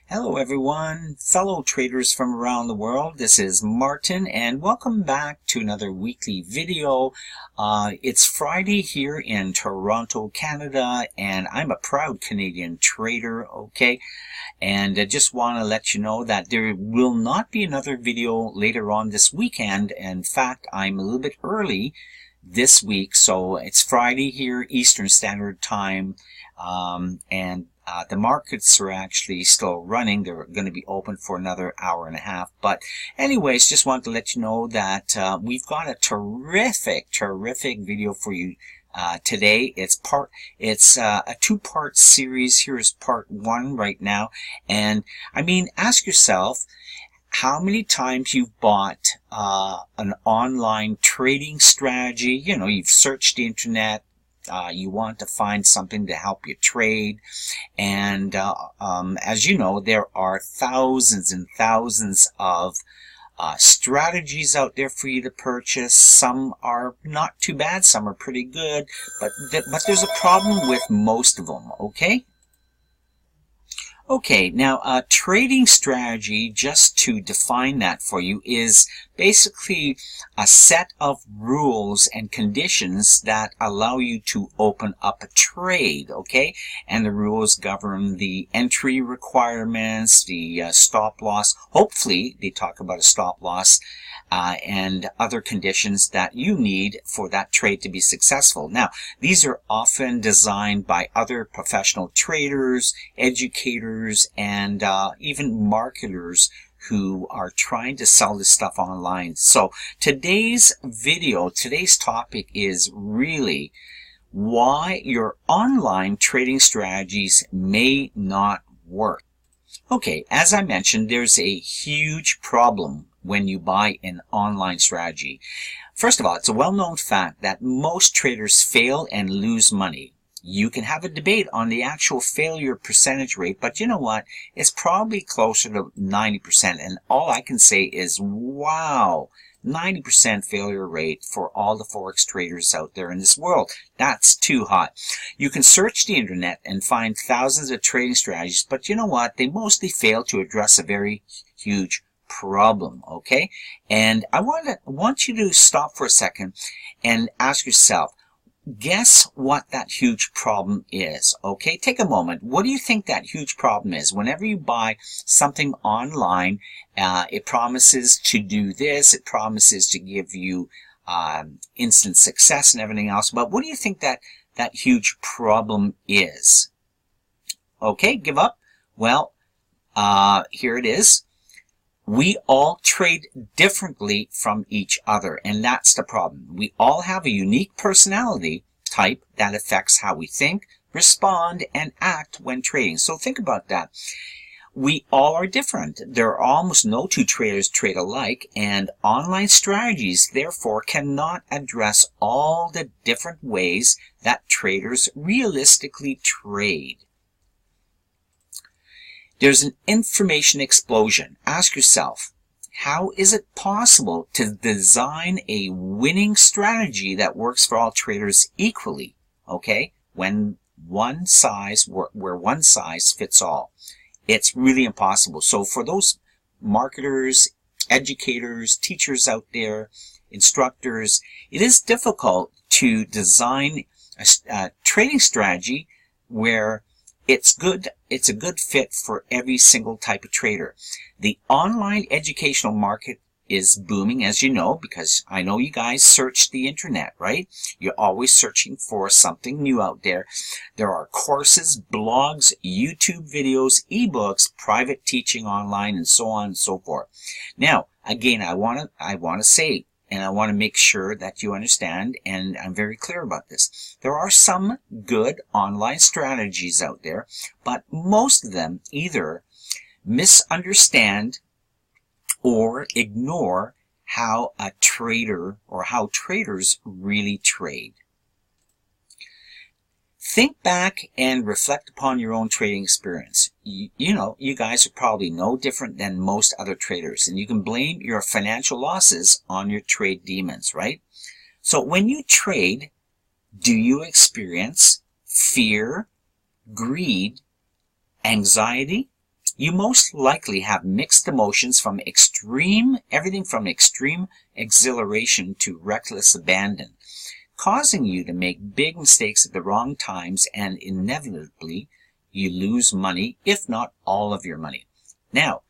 Hello everyone, fellow traders from around the world. This is Martin and welcome back to another weekly video. It's Friday here in Toronto, Canada, and I'm a proud Canadian trader, okay? And I just want to let you know that there will not be another video later on this weekend. In fact, I'm a little bit early this week, so it's Friday here, Eastern Standard Time, and the markets are actually still running. They're going to be open for another hour and a half. But anyways, just wanted to let you know that we've got a terrific video for you today. It's a two-part series. Here's part one right now. And I mean, ask yourself how many times you've bought an online trading strategy. You know, you've searched the internet. You want to find something to help you trade, and as you know, there are thousands and thousands of strategies out there for you to purchase. Some are not too bad, some are pretty good, but there's a problem with most of them, okay? Okay, now a trading strategy, just to define that for you, is basically a set of rules and conditions that allow you to open up a trade, okay? And the rules govern the entry requirements, the stop loss. Hopefully, they talk about a stop loss and other conditions that you need for that trade to be successful. Now, these are often designed by other professional traders, educators, and even marketers who are trying to sell this stuff online. So today's topic is really why your online trading strategies may not work. Okay, as I mentioned, there's a huge problem when you buy an online strategy. First of all, it's a well-known fact that most traders fail and lose money. You can have a debate on the actual failure percentage rate, but you know what? It's probably closer to 90%, and all I can say is, wow, 90% failure rate for all the Forex traders out there in this world. That's too hot. You can search the internet and find thousands of trading strategies, but you know what? They mostly fail to address a very huge problem, okay? And I want you to stop for a second and ask yourself, guess what that huge problem is, okay? Take a moment. What do you think that huge problem is? Whenever you buy something online, it promises to do this, it promises to give you instant success and everything else, but what do you think that huge problem is? Okay, give up? Well, here it is. We all trade differently from each other, and that's the problem. We all have a unique personality type that affects how we think, respond, and act when trading. So think about that. We all are different. There are almost no two traders trade alike, and online strategies, therefore, cannot address all the different ways that traders realistically trade. There's an information explosion. Ask yourself, how is it possible to design a winning strategy that works for all traders equally? Okay, where one size fits all. It's really impossible. So for those marketers, educators, teachers out there, instructors, it is difficult to design a trading strategy where it's a good fit for every single type of trader. The online educational market is booming, as you know, because I know you guys search the internet, right? You're always searching for something new out there. There are courses, blogs, YouTube videos, ebooks, private teaching online, and so on and so forth. Now, again, I want to say, and I want to make sure that you understand, and I'm very clear about this. There are some good online strategies out there, but most of them either misunderstand or ignore how a trader or how traders really trade. Think back and reflect upon your own trading experience. You know, you guys are probably no different than most other traders, and you can blame your financial losses on your trade demons, right? So when you trade, do you experience fear, greed, anxiety, you most likely have mixed emotions from everything from extreme exhilaration to reckless abandon, causing you to make big mistakes at the wrong times, and inevitably you lose money, if not all of your money. Now,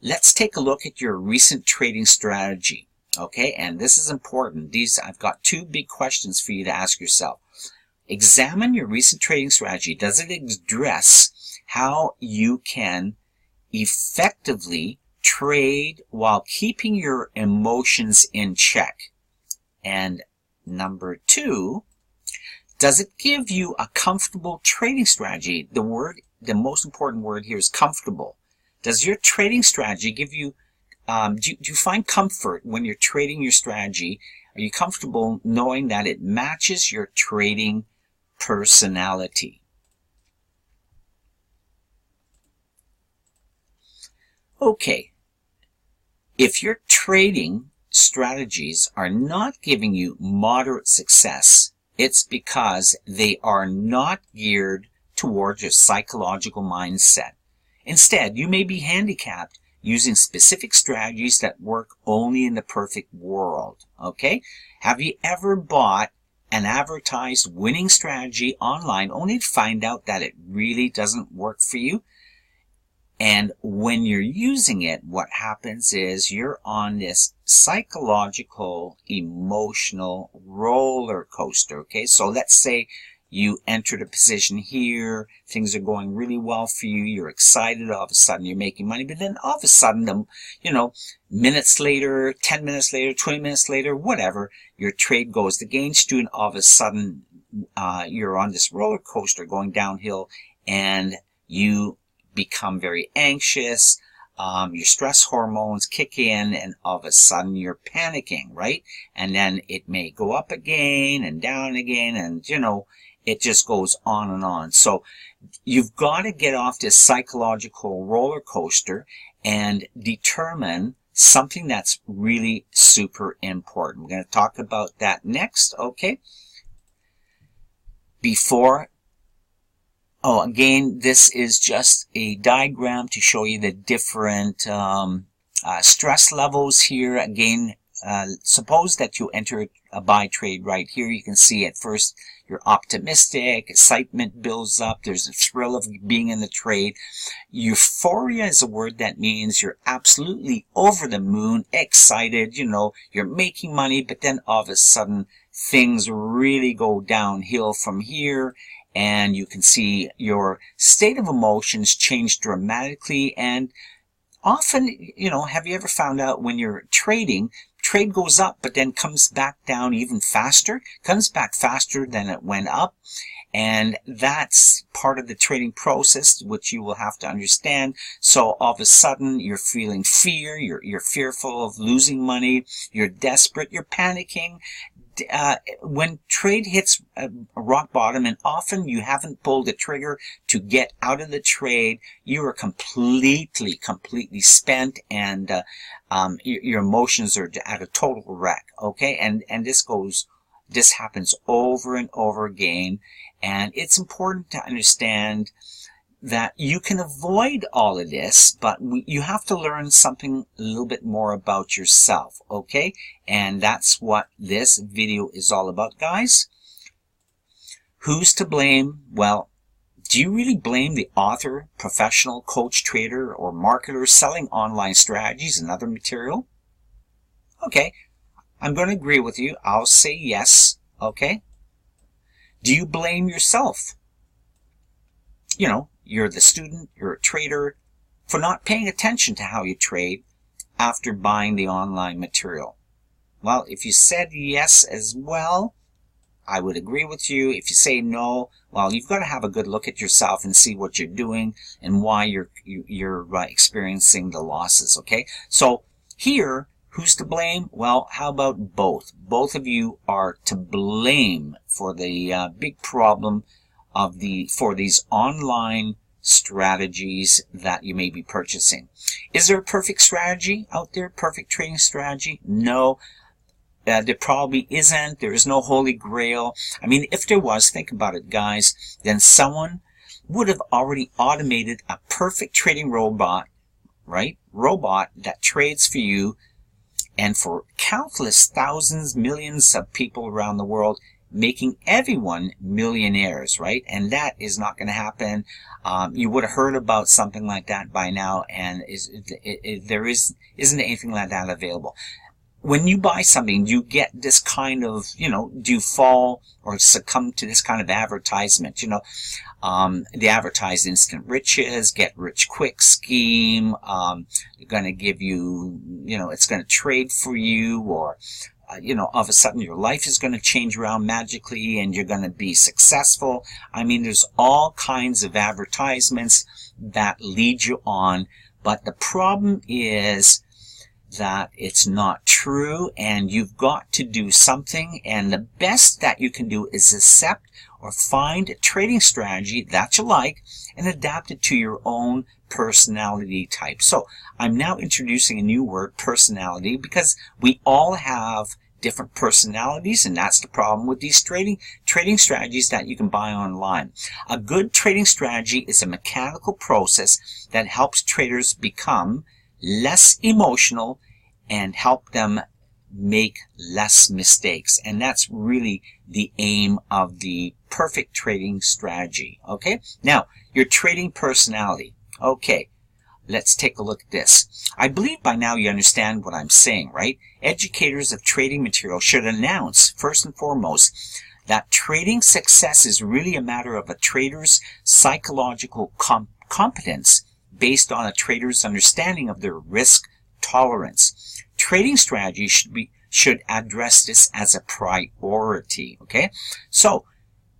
let's take a look at your recent trading strategy. Okay, and this is important. I've got two big questions for you to ask yourself. Examine your recent trading strategy. Does it address how you can effectively trade while keeping your emotions in check? And number two, does it give you a comfortable trading strategy? The most important word here is comfortable. Does your trading strategy give you, do you find comfort when you're trading your strategy? Are you comfortable knowing that it matches your trading personality? Okay, if your trading strategies are not giving you moderate success, it's because they are not geared towards your psychological mindset. Instead, you may be handicapped using specific strategies that work only in the perfect world. Okay? Have you ever bought an advertised winning strategy online only to find out that it really doesn't work for you? And when you're using it, what happens is you're on this psychological, emotional roller coaster. Okay, so let's say you entered a position here, things are going really well for you, you're excited, all of a sudden you're making money, but then all of a sudden, minutes later, 10 minutes later, 20 minutes later, whatever, your trade goes against you, and all of a sudden you're on this roller coaster going downhill, and you become very anxious, your stress hormones kick in, and all of a sudden you're panicking, right? And then it may go up again and down again, and it just goes on and on. So you've got to get off this psychological roller coaster and determine something that's really super important. We're going to talk about that next, okay? Again, this is just a diagram to show you the different stress levels here. Again, suppose that you enter a buy trade right here. You can see at first you're optimistic, excitement builds up, there's a thrill of being in the trade. Euphoria is a word that means you're absolutely over the moon, excited, you're making money, but then all of a sudden things really go downhill from here, and you can see your state of emotions change dramatically. And often, have you ever found out when you're trading, trade goes up but then comes back down even faster, comes back faster than it went up? And that's part of the trading process, which you will have to understand. So all of a sudden you're feeling fear, you're fearful of losing money, you're desperate, you're panicking. When trade hits a rock bottom, and often you haven't pulled the trigger to get out of the trade, you are completely spent, and your emotions are at a total wreck. Okay, and this happens over and over again, and it's important to understand that you can avoid all of this, but you have to learn something a little bit more about yourself, okay? And that's what this video is all about, guys. Who's to blame? Well, do you really blame the author, professional, coach, trader, or marketer selling online strategies and other material? Okay, I'm going to agree with you. I'll say yes, okay? Do you blame yourself? You're the student, you're a trader, for not paying attention to how you trade after buying the online material. Well, if you said yes as well, I would agree with you. If you say no, well, you've got to have a good look at yourself and see what you're doing and why you're experiencing the losses, okay? So here, who's to blame? Well, how about both? Both of you are to blame for the big problem for these online strategies that you may be purchasing. Is there a perfect strategy out there? Perfect trading strategy? No. There probably isn't. There is no holy grail. I mean, if there was, think about it, guys, then someone would have already automated a perfect trading robot, right? Robot that trades for you and for countless thousands, millions of people around the world, making everyone millionaires, right? And that is not going to happen. You would have heard about something like that by now, and there isn't anything like that available. When you buy something, you get this kind of, do you fall or succumb to this kind of advertisement? They advertise instant riches, get rich quick scheme. They're going to give you, it's going to trade for you, or all of a sudden your life is going to change around magically and you're going to be successful. I mean, there's all kinds of advertisements that lead you on, but the problem is that it's not true, and you've got to do something, and the best that you can do is accept or find a trading strategy that you like and adapt it to your own personality type. So I'm now introducing a new word, personality, because we all have different personalities, and that's the problem with these trading strategies that you can buy online. A good trading strategy is a mechanical process that helps traders become less emotional and help them make less mistakes. And that's really the aim of the perfect trading strategy. Okay, now your trading personality. Okay, let's take a look at this. I believe by now you understand what I'm saying, right? Educators of trading material should announce, first and foremost, that trading success is really a matter of a trader's psychological competence based on a trader's understanding of their risk tolerance. Trading strategy should address this as a priority, okay? So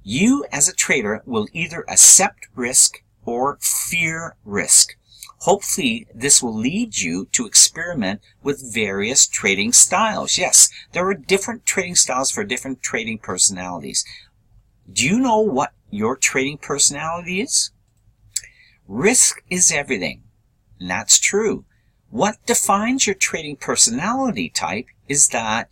you as a trader will either accept risk or fear risk. Hopefully, this will lead you to experiment with various trading styles. Yes, there are different trading styles for different trading personalities. Do you know what your trading personality is? Risk is everything, and that's true. What defines your trading personality type is that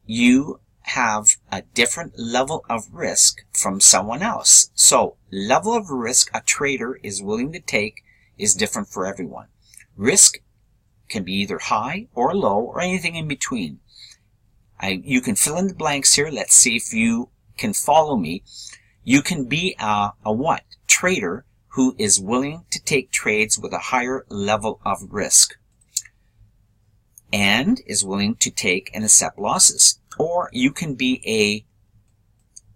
you have a different level of risk from someone else. So, level of risk a trader is willing to take is different for everyone. Risk can be either high or low or anything in between. You can fill in the blanks here. Let's see if you can follow me. You can be a what? Trader who is willing to take trades with a higher level of risk and is willing to take and accept losses. Or you can be a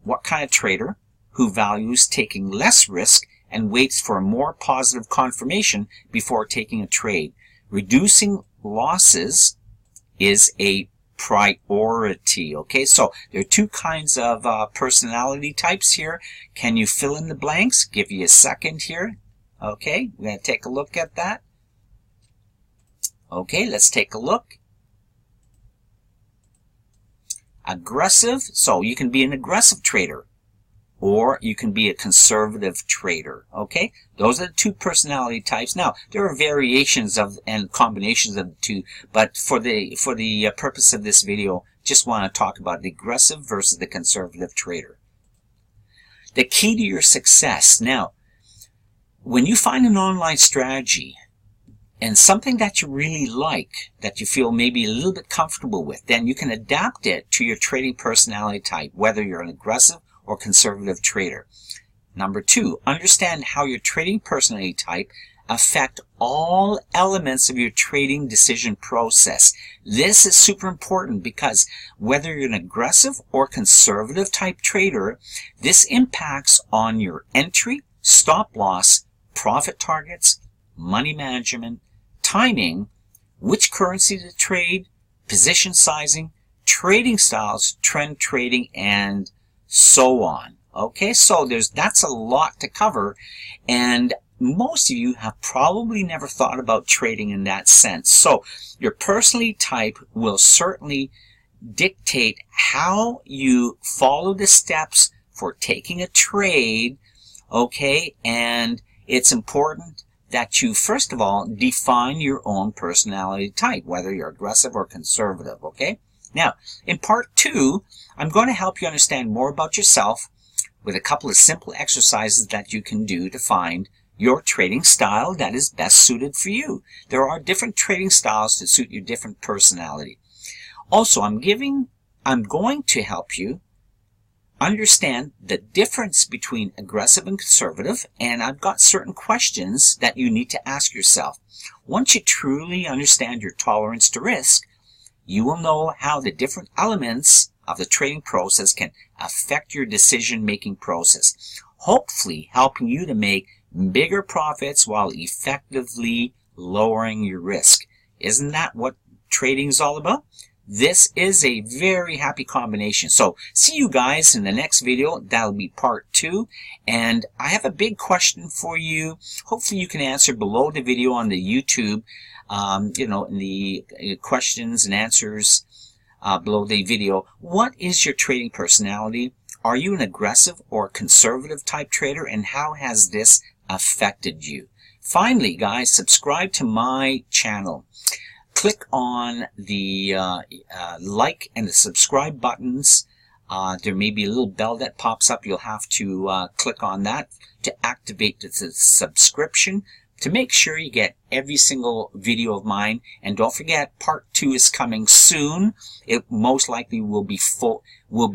what kind of trader who values taking less risk and waits for a more positive confirmation before taking a trade. Reducing losses is a priority. Okay, so there are two kinds of personality types here. Can you fill in the blanks? Give you a second here. Okay, we're going to take a look at that. Okay, let's take a look. Aggressive, so you can be an aggressive trader, or you can be a conservative trader. Okay, those are the two personality types. Now there are variations of and combinations of the two, but for the purpose of this video, just want to talk about the aggressive versus the conservative trader. The key to your success. Now, when you find an online strategy and something that you really like, that you feel maybe a little bit comfortable with, then you can adapt it to your trading personality type, whether you're an aggressive or conservative trader. Number two, understand how your trading personality type affect all elements of your trading decision process. This is super important because whether you're an aggressive or conservative type trader, this impacts on your entry, stop loss, profit targets, money management, timing, which currency to trade, position sizing, trading styles, trend trading, and so on. Okay, so that's a lot to cover, and most of you have probably never thought about trading in that sense. So your personality type will certainly dictate how you follow the steps for taking a trade. Okay, and it's important that you first of all define your own personality type, whether you're aggressive or conservative. Okay, now in part 2 I'm going to help you understand more about yourself with a couple of simple exercises that you can do to find your trading style that is best suited for you. There are different trading styles to suit your different personality. Also, I'm going to help you understand the difference between aggressive and conservative, and I've got certain questions that you need to ask yourself. Once you truly understand your tolerance to risk, you will know how the different elements of the trading process can affect your decision-making process, hopefully helping you to make bigger profits while effectively lowering your risk. Isn't that what trading is all about? This is a very happy combination. So see you guys in the next video. That'll be part 2. And I have a big question for you. Hopefully you can answer below the video on the YouTube, in the questions and answers below the video. What is your trading personality? Are you an aggressive or conservative type trader? And how has this affected you? Finally, guys, subscribe to my channel. Click on the like and the subscribe buttons. There may be a little bell that pops up. You'll have to click on that to activate the subscription to make sure you get every single video of mine. And don't forget, part 2 is coming soon. It most likely will be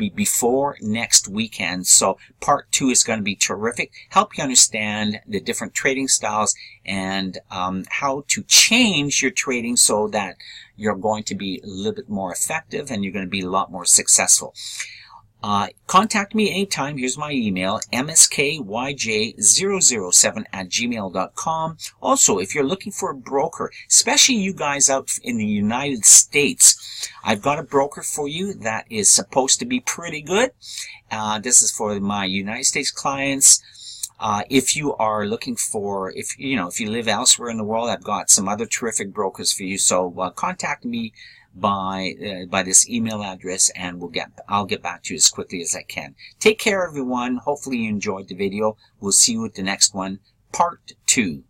before next weekend. So part 2 is going to be terrific. Help you understand the different trading styles and how to change your trading so that you're going to be a little bit more effective and you're going to be a lot more successful. Contact me anytime. Here's my email, mskyj007@gmail.com. Also, if you're looking for a broker, especially you guys out in the United States, I've got a broker for you that is supposed to be pretty good. This is for my United States clients. If you are looking for, if you live elsewhere in the world, I've got some other terrific brokers for you. So contact me by this email address, and I'll get back to you as quickly as I can. Take care, everyone. Hopefully you enjoyed the video. We'll see you at the next one, part 2.